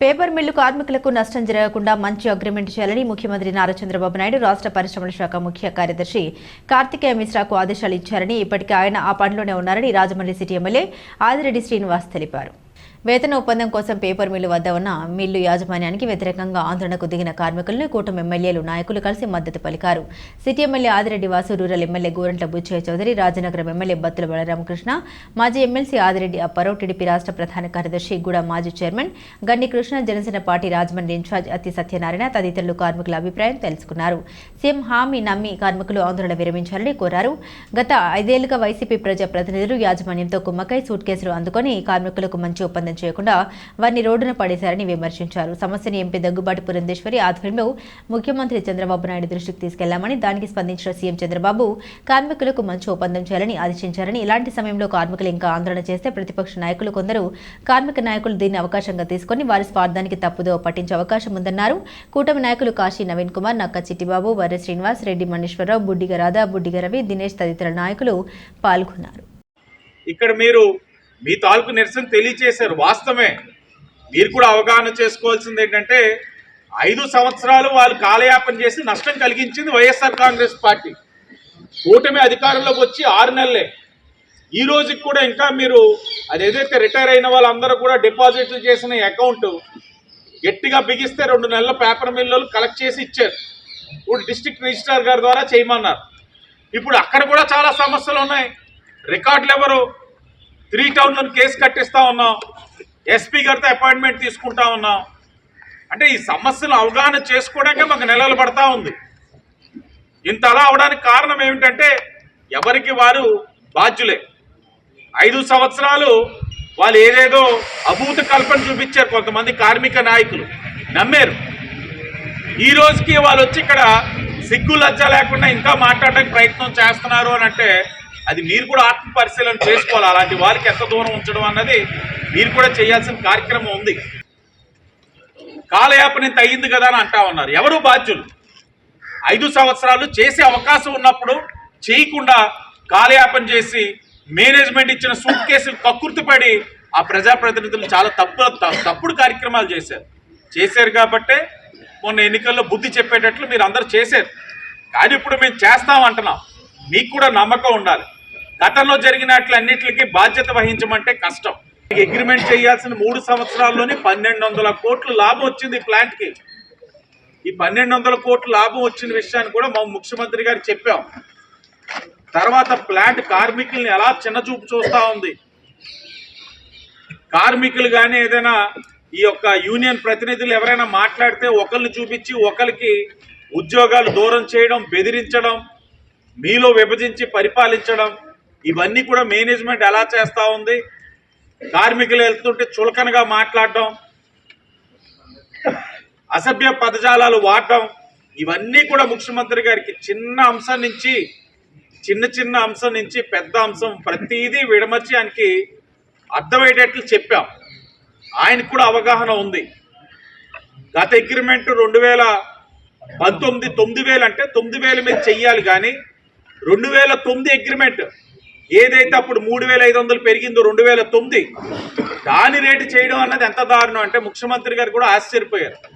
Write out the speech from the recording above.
Paper mill కార్మికులకు నష్టం జరగకుండా మంచి అగ్రిమెంట్ చేయాలని ముఖ్యమంత్రి నారా చంద్రబాబు నాయుడు రాష్ట్ర పరిశ్రమల శాఖ ముఖ్య కార్యదర్శి కార్తికేయ మిశ్రాకు ఆదేశాలు ఇచ్చారని ఇప్పటికే ఆయన ఆ పనిలోనే ఉన్నారని రాజమండ్రి సిటీ ఎమ్మెల్యే ఆదిరెడ్డి శ్రీనివాస్ తెలిపారు. వేతన ఒప్పందం కోసం పేపర్ మిల్లు వద్ద ఉన్న మిల్లు యాజమాన్యానికి వ్యతిరేకంగా ఆందోళనకు దిగిన కార్మికులను కూటమి ఎమ్మెల్యేలు నాయకులు కలిసి మద్దతు పలికారు. City MLA Adireddy Vasu, rural MLA Gorantla Butchaiah Chowdary, Rajanagaram MLA Bathula Balaramakrishna, మాజీ ఎమ్మెల్సీ ఆదిరెడ్డి అప్పారావు, టీడీపీ రాష్ట్ర ప్రధాన కార్యదర్శి గూడ మాజీ చైర్మన్ గన్ని కృష్ణ, జనసేన పార్టీ రాజమండ్రి ఇన్ఛార్జ్ అత్తి సత్యనారాయణ తదితరులు కార్మికుల అభిప్రాయం తెలుసుకున్నారు. సీఎం హామీ నమ్మి కార్మికులు ఆందోళన విరమించాలని కోరారు. గత 5 ఏళ్లుగా వైసీపీ ప్రజాప్రతినిధులు యాజమాన్యంతో కుమ్మకై సూట్ కేసులు అందుకొని కార్మికులకు మంచి ఒప్పందం చేయకుండా వారిని రోడ్డున పడేశారని విమర్శించారు. సమస్యను ఎంపీ దగ్గుబాటి పురంధేశ్వరి ఆధ్వర్యంలో ముఖ్యమంత్రి చంద్రబాబు నాయుడు దృష్టికి తీసుకెళ్లామని, దానికి స్పందించిన సీఎం చంద్రబాబు కార్మికులకు మంచి ఒప్పందం చేయాలని ఆదేశించారని, ఇలాంటి సమయంలో కార్మికులు ఇంకా ఆందోళన చేస్తే ప్రతిపక్ష నాయకులు కొందరు కార్మిక నాయకులు దీన్ని అవకాశంగా తీసుకుని వారి స్వార్థానికి తప్పుదో పట్టించే అవకాశం ఉందన్నారు. కూటమి నాయకులు కాశీ నవీన్ కుమార్, నక్క చిట్టిబాబు, వర్రె శ్రీనివాస్, రెడ్డి మణేశ్వరరావు, బుడ్డిగ రాధా, బుడ్డిగ రవి, దినేష్ తదితర నాయకులు పాల్గొన్నారు. ఇక్కడ మీరు మీ తాలూకు నిరసన తెలియచేశారు. వాస్తవమే. మీరు కూడా అవగాహన చేసుకోవాల్సింది ఏంటంటే 5 సంవత్సరాలు వాళ్ళు కాలయాపన చేసి నష్టం కలిగించింది వైఎస్ఆర్ కాంగ్రెస్ పార్టీ. కూటమి అధికారంలోకి వచ్చి 6 నెలలే. ఈ రోజుకి కూడా ఇంకా మీరు అదేదైతే రిటైర్ అయిన వాళ్ళందరూ కూడా డిపాజిట్లు చేసిన అకౌంట్ గట్టిగా బిగిస్తే 2 నెలల పేపర్ మిల్లు కలెక్ట్ చేసి ఇచ్చారు. ఇప్పుడు డిస్ట్రిక్ట్ రిజిస్ట్రార్ గారి ద్వారా చేయమన్నారు. ఇప్పుడు అక్కడ కూడా చాలా సమస్యలు ఉన్నాయి. రికార్డులు ఎవరు 3 టౌన్లను కేసు కట్టిస్తా ఉన్నాం. ఎస్పీ గారితో అపాయింట్మెంట్ తీసుకుంటా ఉన్నాం. అంటే ఈ సమస్యలు అవగాహన చేసుకోవడానికే మాకు నెలలు పడతా ఉంది. ఇంత అలా అవడానికి కారణం ఏమిటంటే ఎవరికి వారు బాధ్యులే. 5 సంవత్సరాలు వాళ్ళు ఏదేదో అభూత కల్పన చూపించారు. కొంతమంది కార్మిక నాయకులు నమ్మారు. ఈ రోజుకి వాళ్ళు వచ్చి ఇక్కడ సిగ్గు లజ్జ లేకుండా ఇంకా మాట్లాడడానికి ప్రయత్నం చేస్తున్నారు అని అంటే అది మీరు కూడా ఆత్మ పరిశీలన చేసుకోవాలి. అలాంటి వారికి ఎంత దూరం ఉంచడం అన్నది మీరు కూడా చేయాల్సిన కార్యక్రమం ఉంది. కాలయాపన ఇంత అయ్యింది కదా అని అంటా ఉన్నారు. ఎవరు బాధ్యులు? 5 సంవత్సరాలు చేసే అవకాశం ఉన్నప్పుడు చేయకుండా కాలయాపన చేసి మేనేజ్మెంట్ ఇచ్చిన సూట్ కేసులు కక్కుర్తిపడి ఆ ప్రజాప్రతినిధులు చాలా తప్పుడు కార్యక్రమాలు చేశారు కాబట్టే మొన్న ఎన్నికల్లో బుద్ధి చెప్పేటట్లు మీరు అందరూ చేశారు. కానీ ఇప్పుడు మేము చేస్తామంటున్నాం. మీకు కూడా నమ్మకం ఉండాలి. గతంలో జరిగినట్లన్నిటికీ బాధ్యత వహించమంటే కష్టం. అగ్రిమెంట్ చేయాల్సిన 3 సంవత్సరాల్లోనే 1200 కోట్లు లాభం వచ్చింది ఈ ప్లాంట్కి. ఈ 1200 కోట్ల లాభం వచ్చిన విషయాన్ని కూడా మా ముఖ్యమంత్రి గారికి చెప్పాం. తర్వాత ప్లాంట్ కార్మికుల్ని ఎలా చిన్నచూపు చూస్తూ ఉంది. కార్మికులు కానీ ఏదైనా ఈ యొక్క యూనియన్ ప్రతినిధులు ఎవరైనా మాట్లాడితే ఒకరిని చూపించి ఒకరికి ఉద్యోగాలు దూరం చేయడం, బెదిరించడం, మీలో విభజించి పరిపాలించడం, ఇవన్నీ కూడా మేనేజ్మెంట్ ఎలా చేస్తూ ఉంది. కార్మికులు వెళ్తుంటే చులకనగా మాట్లాడడం, అసభ్య పదజాలాలు వాడడం, ఇవన్నీ కూడా ముఖ్యమంత్రి గారికి చిన్న అంశం నుంచి పెద్ద అంశం ప్రతిదీ విడమర్చి ఆయనకి అర్థమయ్యేటట్లు చెప్పాం. ఆయనకు కూడా అవగాహన ఉంది. గత అగ్రిమెంట్ 2019 9,000 అంటే 9,000 మీద చెయ్యాలి. కానీ 2009 అగ్రిమెంట్ ఏదైతే అప్పుడు 3,500 పెరిగిందో 2009 దాని రేటు చేయడం అన్నది ఎంత దారుణం అంటే ముఖ్యమంత్రి గారు కూడా ఆశ్చర్యపోయారు.